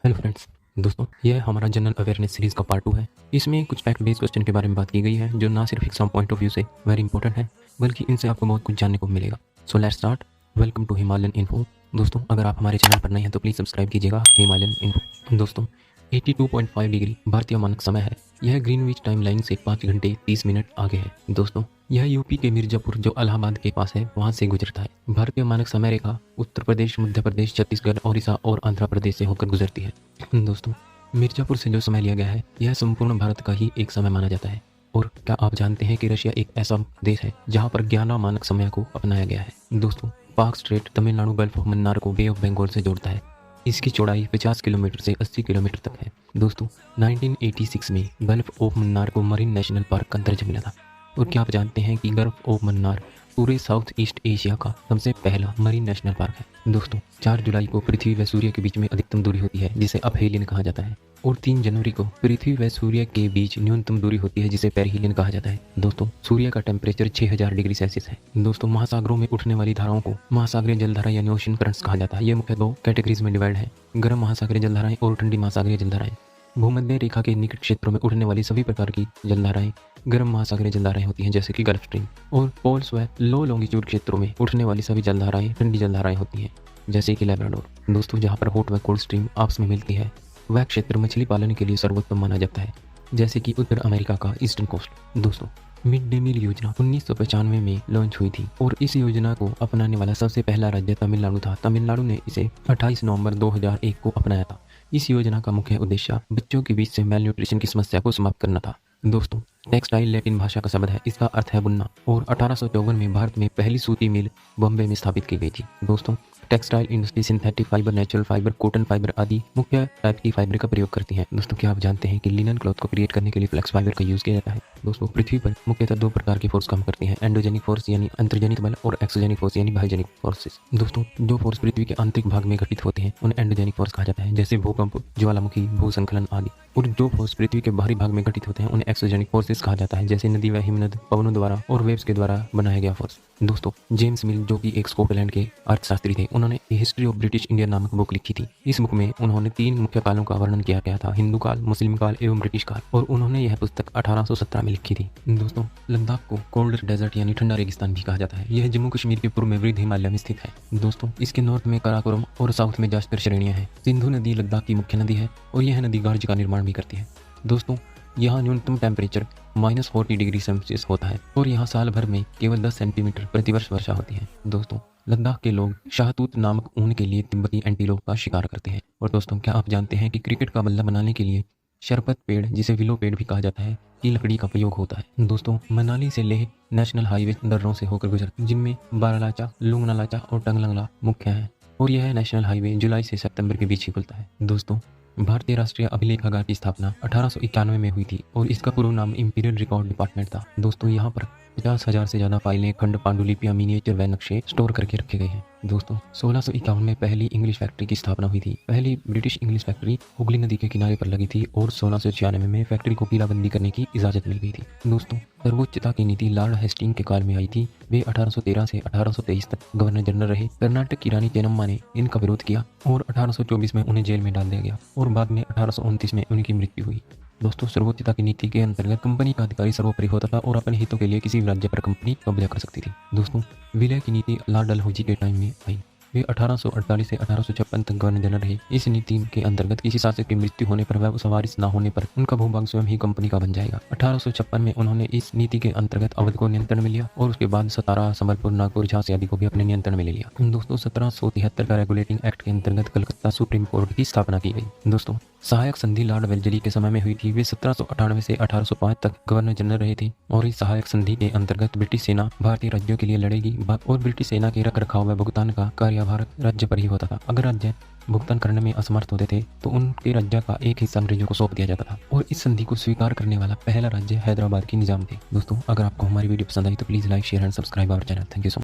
Hello friends. दोस्तों, यह हमारा जनरल अवेयरनेस सीरीज़ का पार्ट 2 है। इसमें कुछ फैक्ट बेस्ड क्वेश्चन के बारे में बात की गई है जो ना सिर्फ एग्जाम पॉइंट ऑफ व्यू से वेरी इंपॉर्टेंट है, बल्कि इनसे आपको बहुत कुछ जानने को मिलेगा। So let's start. Welcome to Himalayan Info. दोस्तों, अगर आप हमारे चैनल पर नए हैं तो प्लीज़ सब्सक्राइब कीजिएगा हिमालयन इन्फो। दोस्तों, 82.5 डिग्री भारतीय मानक समय है। यह ग्रीनविच टाइम लाइन से 5 घंटे 30 मिनट आगे है। दोस्तों, यह यूपी के मिर्जापुर जो इलाहाबाद के पास है वहाँ से गुजरता है। भारतीय मानक समय रेखा उत्तर प्रदेश, मध्य प्रदेश, छत्तीसगढ़, ओडिशा और आंध्र प्रदेश से होकर गुजरती है। दोस्तों, मिर्जापुर से जो समय लिया गया है यह संपूर्ण भारत का ही एक समय माना जाता है। और क्या आप जानते हैं कि रशिया एक ऐसा देश है जहां पर 11 मानक समय को अपनाया गया है। दोस्तों, पाक straight Tamil Nadu gulf of Mannar को बे ऑफ बंगाल से जोड़ता है। इसकी चौड़ाई 50 किलोमीटर से 80 किलोमीटर तक है। दोस्तों, 1986 में गल्फ ऑफ मन्नार को मरीन नेशनल पार्क का दर्जा मिला था। और क्या आप जानते हैं कि गल्फ ऑफ मन्नार पूरे साउथ ईस्ट एशिया का सबसे पहला मरीन नेशनल पार्क है। दोस्तों, 4 जुलाई को पृथ्वी व सूर्य के बीच में अधिकतम दूरी होती है जिसे अपहेलियन कहा जाता है। और 3 जनवरी को पृथ्वी व सूर्य के बीच न्यूनतम दूरी होती है जिसे पेरिहिलियन कहा जाता है। दोस्तों, सूर्य का टेम्परेचर 6000 डिग्री सेल्सियस है। दोस्तों, महासागरों में उठने वाली धाराओं को महासागरीय जलधारा यानी ओशन करंट्स कहा जाता है। ये मुख्य 2 कैटेगरीज में डिवाइड है, गर्म महासागरीय जलधाराएं और ठंडी महासागरीय जलधाराएं। भूमध्य रेखा के निकट क्षेत्रों में उठने वाली सभी प्रकार की जलधाराएं गर्म महासागरीय जलधाराएं होती हैं, जैसे कि गल्फ स्ट्रीम। और पोल्स व लो लॉन्गिट्यूड क्षेत्रों में उठने वाली सभी जलधाराएं ठंडी जलधाराएं होती हैं, जैसे कि लैब्राडोर। दोस्तों, जहां पर हॉट व कोल्ड स्ट्रीम आपस में मिलती है वह क्षेत्र मछली पालन के लिए सर्वोत्तम माना जाता है, जैसे कि उत्तर अमेरिका का ईस्टर्न कोस्ट। दोस्तों, मिड डे मील योजना 1995 में लॉन्च हुई थी और इस योजना को अपनाने वाला सबसे पहला राज्य तमिलनाडु था। तमिलनाडु ने इसे 28 नवंबर 2001 को अपनाया था। इस योजना का मुख्य उद्देश्य बच्चों के बीच से मेल न्यूट्रिशन की समस्या को समाप्त करना था। दोस्तों, टेक्सटाइल लैटिन भाषा का शब्द है, इसका अर्थ है बुनना। और 1854 में भारत में पहली सूती मिल बॉम्बे में स्थापित की गई थी। दोस्तों, textile industry synthetic fibre, natural fibre, cotton fibre आदि मुख्य टाइप की फाइबर का प्रयोग करती है। दोस्तों, क्या आप जानते हैं कि लिनन क्लॉथ को क्रिएट करने के लिए फ्लेक्स फाइबर का यूज किया जाता है। दोस्तों, पृथ्वी पर मुख्यतः 2 प्रकार की फोर्स काम करती हैं, एंडोजेनिक फोर्स यानी अंतर्जनित बल और एक्सोजेनिक फोर्स यानी बाह्यजनिक फोर्सेस। दोस्तों, जो फोर्स पृथ्वी के आंतरिक भाग में घटित होते हैं उन्हें एंडोजेनिक फोर्स कहा जाता है, जैसे भूकंप, ज्वालामुखी, भूस्खलन आदि। और जो फोर्स पृथ्वी के बाहरी भाग में घटित होते हैं उन्हें एक्सोजेनिक फोर्सेस कहा जाता है, जैसे नदी व हिमनद, पवनों द्वारा और वेव्स के द्वारा बनाया गया फोर्स। दोस्तों, जेम्स मिल जो कि एक स्कॉटलैंड के अर्थशास्त्री थे, उन्होंने हिस्ट्री ऑफ ब्रिटिश इंडिया नामक बुक लिखी थी। इस बुक में उन्होंने 3 मुख्य कालों का वर्णन किया गया था, हिंदू काल, मुस्लिम काल एवं ब्रिटिश काल। और उन्होंने यह पुस्तक 1817 में लिखी थी। दोस्तों, लद्दाख को कोल्ड डेजर्ट यानी ठंडा रेगिस्तान भी कहा जाता है। यह जम्मू कश्मीर के पूर्व में वृद्ध हिमालय में स्थित है। दोस्तों, इसके नॉर्थ में काराकोरम और साउथ में जास्कर श्रेणियां हैं। सिंधु नदी लद्दाख की मुख्य नदी है और यह नदी गार्ज का निर्माण भी करती है। दोस्तों, यहाँ न्यूनतम टेम्परेचर -40 डिग्री सेल्सियस होता है और यहाँ साल भर में केवल 10 सेंटीमीटर प्रतिवर्ष वर्षा होती है। दोस्तों, लद्दाख के लोग शाहतूत नामक ऊन के लिए तिब्बती एंटीलोप का शिकार करते हैं। और दोस्तों, क्या आप जानते हैं कि क्रिकेट का बल्ला बनाने के लिए शरपत पेड़, जिसे विलो पेड़ भी कहा जाता है, की लकड़ी का प्रयोग होता है। दोस्तों, मनाली से लेह नेशनल हाईवे दर्रों से होकर गुजरता है, जिनमें बारालाचा, लुंगनालाचा और टंगलंगला मुख्य है। और यह नेशनल हाईवे जुलाई से सितंबर के बीच ही खुलता है। दोस्तों, भारतीय राष्ट्रीय अभिलेखागार की स्थापना 1891 में हुई थी और इसका पूर्व नाम इंपीरियल रिकॉर्ड डिपार्टमेंट था। दोस्तों, यहाँ पर 50,000 से ज़्यादा फाइलें, खंड, पांडुलिपियां, मिनिएचर व नक्शे स्टोर करके रखे गए हैं। दोस्तों, 1651 में पहली इंग्लिश फैक्ट्री की स्थापना हुई थी। पहली ब्रिटिश इंग्लिश फैक्ट्री हुगली नदी के किनारे पर लगी थी और 1696 में फैक्ट्री को किलाबंदी करने की इजाज़त मिल गई थी। दोस्तों, सर्वोच्चता की नीति लॉर्ड हेस्टिंग के काल में आई थी। वे 1813 से 1823 तक गवर्नर जनरल रहे। कर्नाटक की रानी चेन्नम्मा ने इनका विरोध किया और 1824 में उन्हें जेल में डाल दिया गया और बाद में 1829 में उनकी मृत्यु हुई। दोस्तों, सर्वोच्चता की नीति के अंतर्गत कंपनी का अधिकारी सर्वोपरि होता था और अपने हितों के लिए किसी भी राज्य पर कंपनी कब्जा कर सकती थी। दोस्तों, विलय की नीति लॉर्ड डलहौजी के टाइम में आई। वे 1848 से 1856 तक गवर्नर जनरल रहे। इस नीति के अंतर्गत किसी शासक की मृत्यु होने पर व उस वारिस न होने पर उनका भूभाग स्वयं ही कंपनी का बन जाएगा। 1856 में उन्होंने इस नीति के अंतर्गत अवध को नियंत्रण में लिया और उसके बाद सतारा, संबलपुर, नागपुर, झांसी आदि को भी अपने नियंत्रण में ले लिया। दोस्तों, 1773 का रेगुलेटिंग एक्ट के अंतर्गत कलकत्ता सुप्रीम कोर्ट की स्थापना की गई। दोस्तों, सहायक संधि लॉर्ड वेल्जली के समय में हुई थी। वे 1798 से 1805 तक गवर्नर जनरल रहे थे और इस सहायक संधि के अंतर्गत ब्रिटिश सेना भारतीय राज्यों के लिए लड़ेगी और ब्रिटिश सेना के रख रखाव व भुगतान का कार्यभार राज्य पर ही होता था। अगर राज्य भुगतान करने में असमर्थ होते थे तो उनके राज्य का एक हिस्सा अंग्रेजों को सौंप दिया जाता था और इस संधि को स्वीकार करने वाला पहला राज्य हैदराबाद के निजाम थे। दोस्तों, अगर आपको हमारी वीडियो पसंद आई तो please like, share and subscribe our channel. Thank you so much.